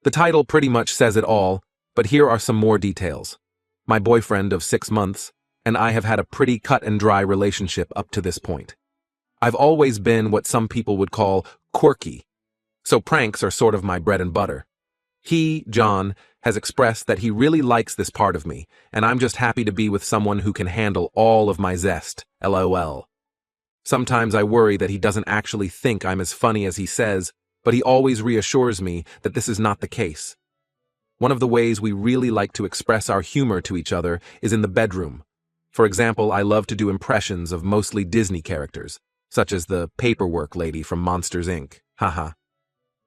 The title pretty much says it all, but here are some more details. My boyfriend of 6 months and I have had a pretty cut and dry relationship up to this point. I've always been what some people would call quirky, so pranks are sort of my bread and butter. He, John, has expressed that he really likes this part of me, and I'm just happy to be with someone who can handle all of my zest, LOL. Sometimes I worry that he doesn't actually think I'm as funny as he says, but he always reassures me that this is not the case. One of the ways we really like to express our humor to each other is in the bedroom. For example, I love to do impressions of mostly Disney characters, such as the paperwork lady from Monsters, Inc. Haha.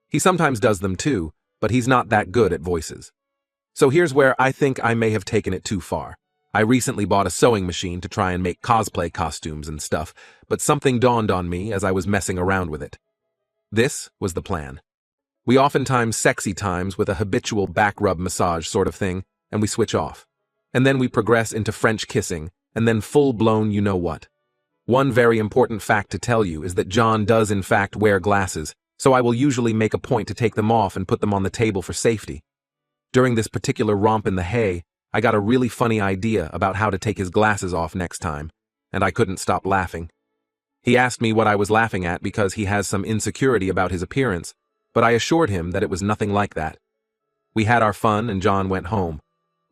He sometimes does them too, but he's not that good at voices. So here's where I think I may have taken it too far. I recently bought a sewing machine to try and make cosplay costumes and stuff, but something dawned on me as I was messing around with it. This was the plan. We oftentimes sexy times with a habitual back rub massage sort of thing, and we switch off. And then we progress into French kissing, and then full-blown you-know-what. One very important fact to tell you is that John does in fact wear glasses, so I will usually make a point to take them off and put them on the table for safety. During this particular romp in the hay, I got a really funny idea about how to take his glasses off next time, and I couldn't stop laughing. He asked me what I was laughing at because he has some insecurity about his appearance, but I assured him that it was nothing like that. We had our fun and John went home,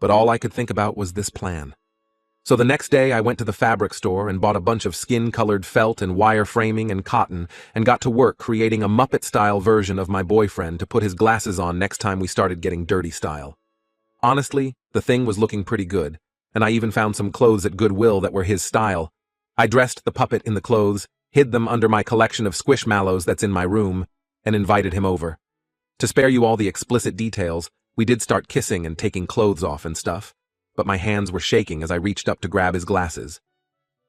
but all I could think about was this plan. So the next day I went to the fabric store and bought a bunch of skin-colored felt and wire framing and cotton and got to work creating a Muppet-style version of my boyfriend to put his glasses on next time we started getting dirty style. Honestly, the thing was looking pretty good, and I even found some clothes at Goodwill that were his style. I dressed the puppet in the clothes, hid them under my collection of Squishmallows that's in my room, and invited him over. To spare you all the explicit details, we did start kissing and taking clothes off and stuff, but my hands were shaking as I reached up to grab his glasses.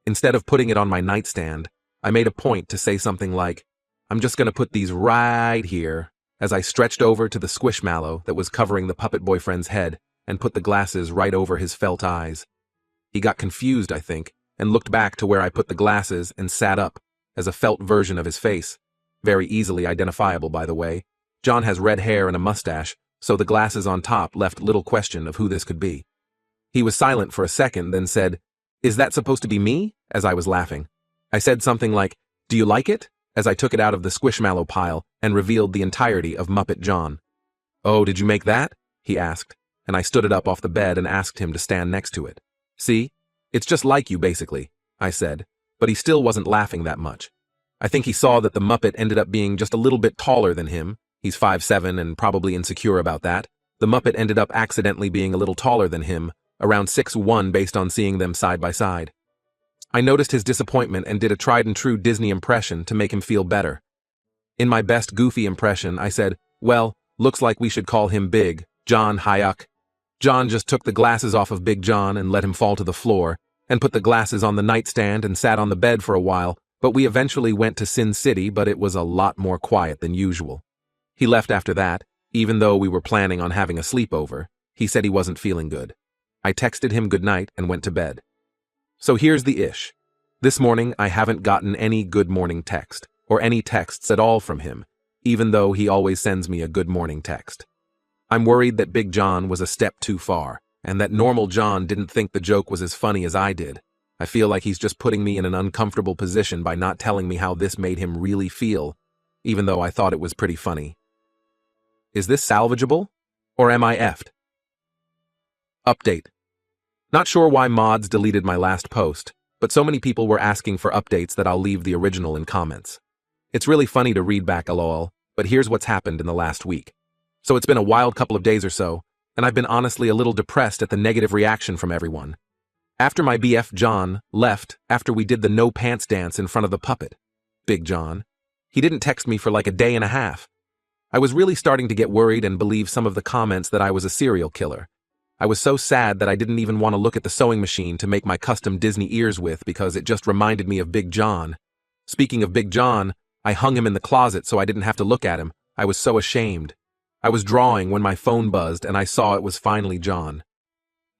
Instead of putting it on my nightstand, I made a point to say something like, "I'm just gonna put these right here," as I stretched over to the Squishmallow that was covering the puppet boyfriend's head and put the glasses right over his felt eyes. He got confused, I think, and looked back to where I put the glasses and sat up, as a felt version of his face. Very easily identifiable, by the way. John has red hair and a mustache, so the glasses on top left little question of who this could be. He was silent for a second, then said, "Is that supposed to be me?" as I was laughing. I said something like, "Do you like it?" as I took it out of the Squishmallow pile and revealed the entirety of Muppet John. "Oh, did you make that?" he asked, and I stood it up off the bed and asked him to stand next to it. "See? It's just like you, basically," I said, but he still wasn't laughing that much. I think he saw that the Muppet ended up being just a little bit taller than him. He's 5'7" and probably insecure about that. The Muppet ended up accidentally being a little taller than him, around 6'1" based on seeing them side by side. I noticed his disappointment and did a tried-and-true Disney impression to make him feel better. In my best goofy impression, I said, "Well, looks like we should call him Big John Hayuk." John just took the glasses off of Big John and let him fall to the floor, and put the glasses on the nightstand and sat on the bed for a while, but we eventually went to Sin City, but it was a lot more quiet than usual. He left after that, even though we were planning on having a sleepover. He said he wasn't feeling good. I texted him goodnight and went to bed. So here's the ish. This morning I haven't gotten any good morning text, or any texts at all from him, even though he always sends me a good morning text. I'm worried that Big John was a step too far, and that normal John didn't think the joke was as funny as I did. I feel like he's just putting me in an uncomfortable position by not telling me how this made him really feel, even though I thought it was pretty funny. Is this salvageable? Or am I effed? Update. Not sure why mods deleted my last post, but so many people were asking for updates that I'll leave the original in comments. It's really funny to read back lol, but here's what's happened in the last week. So it's been a wild couple of days or so, and I've been honestly a little depressed at the negative reaction from everyone. After my BF John left after we did the no pants dance in front of the puppet, Big John, he didn't text me for like a day and a half. I was really starting to get worried and believe some of the comments that I was a serial killer. I was so sad that I didn't even want to look at the sewing machine to make my custom Disney ears with because it just reminded me of Big John. Speaking of Big John, I hung him in the closet so I didn't have to look at him. I was so ashamed. I was drawing when my phone buzzed and I saw it was finally John.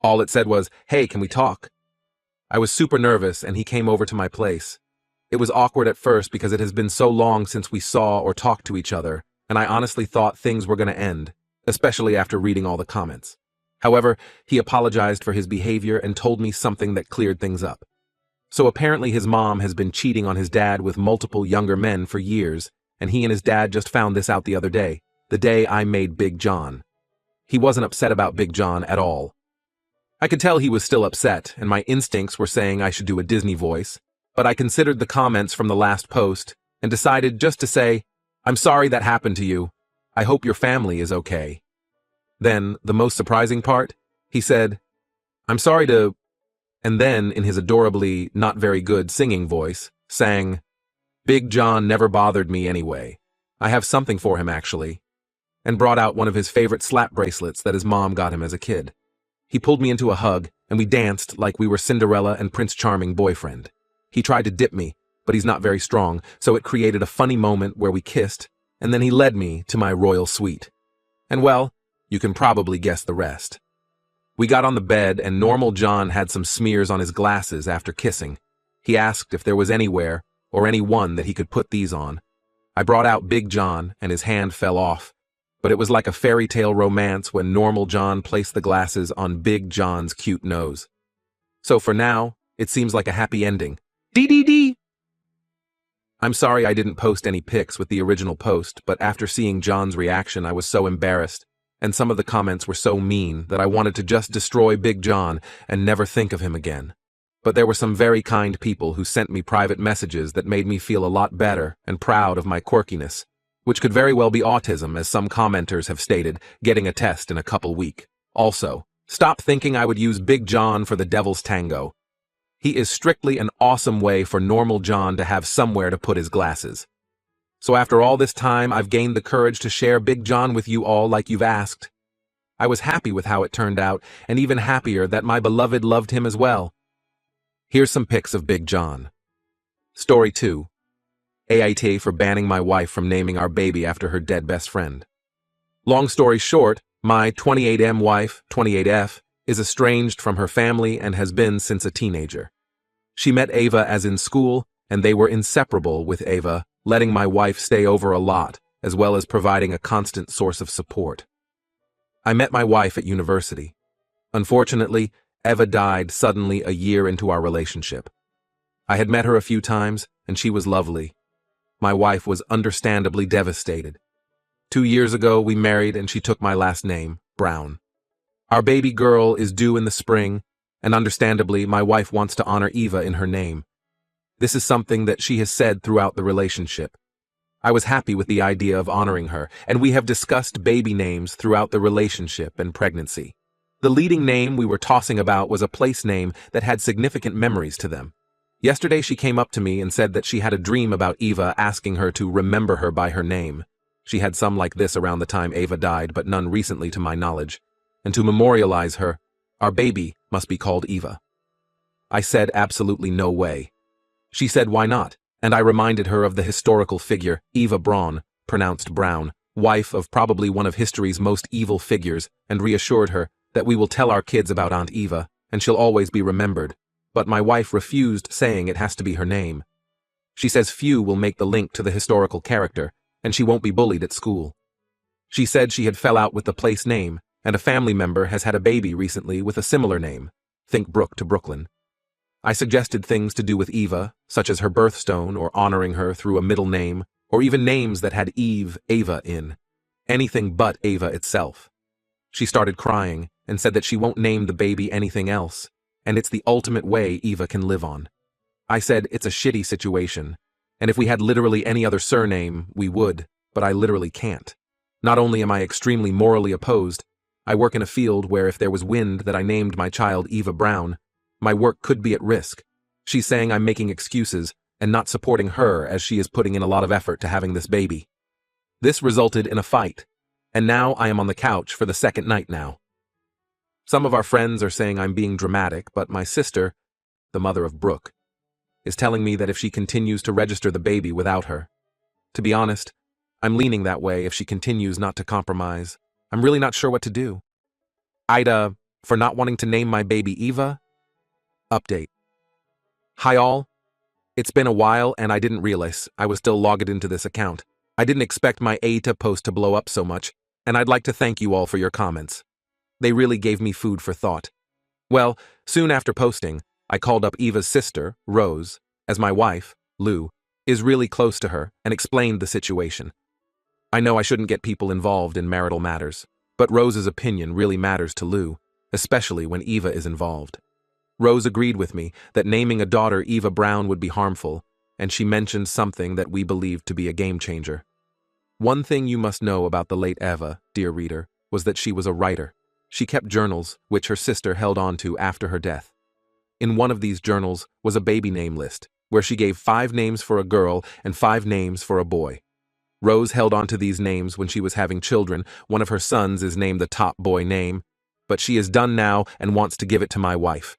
All it said was, "Hey, can we talk?" I was super nervous and he came over to my place. It was awkward at first because it has been so long since we saw or talked to each other, and I honestly thought things were going to end. especially after reading all the comments. However, he apologized for his behavior and told me something that cleared things up. So apparently his mom has been cheating on his dad with multiple younger men for years, and he and his dad just found this out the other day, the day I made Big John. He wasn't upset about Big John at all. I could tell he was still upset, and my instincts were saying I should do a Disney voice, but I considered the comments from the last post and decided just to say, "I'm sorry that happened to you. I hope your family is okay." Then, the most surprising part, he said, "I'm sorry to," and then, in his adorably not very good singing voice, sang, "Big John never bothered me anyway. I have something for him, actually," and brought out one of his favorite slap bracelets that his mom got him as a kid. He pulled me into a hug, and we danced like we were Cinderella and Prince Charming boyfriend. He tried to dip me, but he's not very strong, so it created a funny moment where we kissed, and then he led me to my royal suite. And well, you can probably guess the rest. We got on the bed, and normal John had some smears on his glasses after kissing. He asked if there was anywhere or anyone that he could put these on. I brought out Big John, and his hand fell off. But it was like a fairy tale romance when normal John placed the glasses on Big John's cute nose. So for now, it seems like a happy ending. DDD! I'm sorry I didn't post any pics with the original post, but after seeing John's reaction, I was so embarrassed, and some of the comments were so mean that I wanted to just destroy Big John and never think of him again. But there were some very kind people who sent me private messages that made me feel a lot better and proud of my quirkiness, which could very well be autism, as some commenters have stated, getting a test in a couple weeks. Also, stop thinking I would use Big John for the devil's tango. He is strictly an awesome way for normal John to have somewhere to put his glasses. So after all this time, I've gained the courage to share Big John with you all like you've asked. I was happy with how it turned out, and even happier that my beloved loved him as well. Here's some pics of Big John. Story 2. AIT for banning my wife from naming our baby after her dead best friend. Long story short, my 28M wife, 28F, is estranged from her family and has been since a teenager. She met Ava as in school, and they were inseparable with Ava, letting my wife stay over a lot, as well as providing a constant source of support. I met my wife at university. Unfortunately, Eva died suddenly a year into our relationship. I had met her a few times, and she was lovely. My wife was understandably devastated. 2 years ago, we married, and she took my last name, Brown. Our baby girl is due in the spring, and understandably, my wife wants to honor Eva in her name. This is something that she has said throughout the relationship. I was happy with the idea of honoring her, and we have discussed baby names throughout the relationship and pregnancy. The leading name we were tossing about was a place name that had significant memories to them. Yesterday she came up to me and said that she had a dream about Eva asking her to remember her by her name. She had some like this around the time Eva died, but none recently to my knowledge. And to memorialize her, our baby must be called Eva. I said absolutely no way. She said why not, and I reminded her of the historical figure, Eva Braun, pronounced Brown, wife of probably one of history's most evil figures, and reassured her that we will tell our kids about Aunt Eva, and she'll always be remembered. But my wife refused, saying it has to be her name. She says few will make the link to the historical character, and she won't be bullied at school. She said she had fell out with the place name, and a family member has had a baby recently with a similar name. Think Brooke to Brooklyn. I suggested things to do with Eva, such as her birthstone or honoring her through a middle name, or even names that had Eve, Ava in. Anything but Ava itself. She started crying and said that she won't name the baby anything else, and it's the ultimate way Eva can live on. I said it's a shitty situation, and if we had literally any other surname, we would, but I literally can't. Not only am I extremely morally opposed, I work in a field where if there was wind that I named my child Eva Braun, my work could be at risk. She's saying I'm making excuses and not supporting her as she is putting in a lot of effort to having this baby. This resulted in a fight, and now I am on the couch for the second night now. Some of our friends are saying I'm being dramatic, but my sister, the mother of Brooke, is telling me that if she continues to register the baby without her. To be honest, I'm leaning that way if she continues not to compromise. I'm really not sure what to do. Ida, for not wanting to name my baby Eva? Update. Hi all. It's been a while and I didn't realize I was still logged into this account. I didn't expect my ATA post to blow up so much. and I'd like to thank you all for your comments. They really gave me food for thought. Well, soon after posting, I called up Eva's sister, Rose, as my wife, Lou, is really close to her, and explained the situation. I know I shouldn't get people involved in marital matters, but Rose's opinion really matters to Lou, especially when Eva is involved. Rose agreed with me that naming a daughter Eva Brown would be harmful, and she mentioned something that we believed to be a game changer. One thing you must know about the late Eva, dear reader, was that she was a writer. She kept journals, which her sister held on to after her death. In one of these journals was a baby name list, where she gave 5 names for a girl and 5 names for a boy. Rose held on to these names when she was having children. One of her sons is named the top boy name, but she is done now and wants to give it to my wife.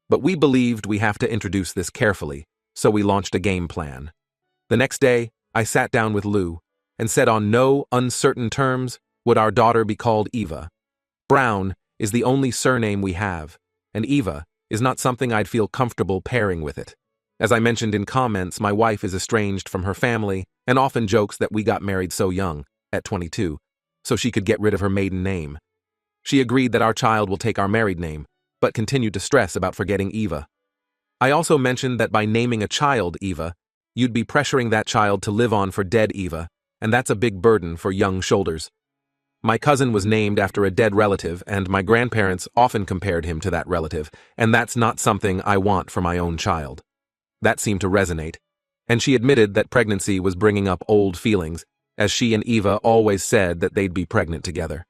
But we believed we have to introduce this carefully, so we launched a game plan. The next day, I sat down with Lou and said on no uncertain terms would our daughter be called Eva. Brown is the only surname we have, and Eva is not something I'd feel comfortable pairing with it. As I mentioned in comments, my wife is estranged from her family and often jokes that we got married so young, at 22, so she could get rid of her maiden name. She agreed that our child will take our married name, but continued to stress about forgetting Eva. I also mentioned that by naming a child Eva, you'd be pressuring that child to live on for dead Eva, and that's a big burden for young shoulders. My cousin was named after a dead relative, and my grandparents often compared him to that relative, and that's not something I want for my own child. That seemed to resonate, and she admitted that pregnancy was bringing up old feelings, as she and Eva always said that they'd be pregnant together.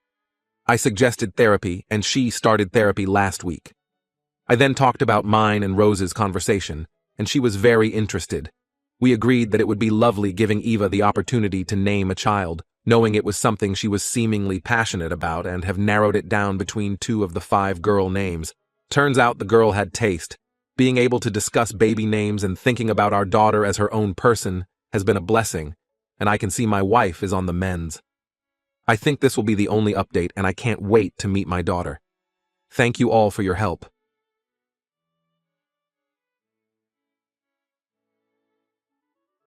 I suggested therapy, and she started therapy last week. I then talked about mine and Rose's conversation, and she was very interested. We agreed that it would be lovely giving Eva the opportunity to name a child, knowing it was something she was seemingly passionate about, and have narrowed it down between 2 of the 5 girl names. Turns out the girl had taste. Being able to discuss baby names and thinking about our daughter as her own person has been a blessing, and I can see my wife is on the mends. I think this will be the only update, and I can't wait to meet my daughter. Thank you all for your help.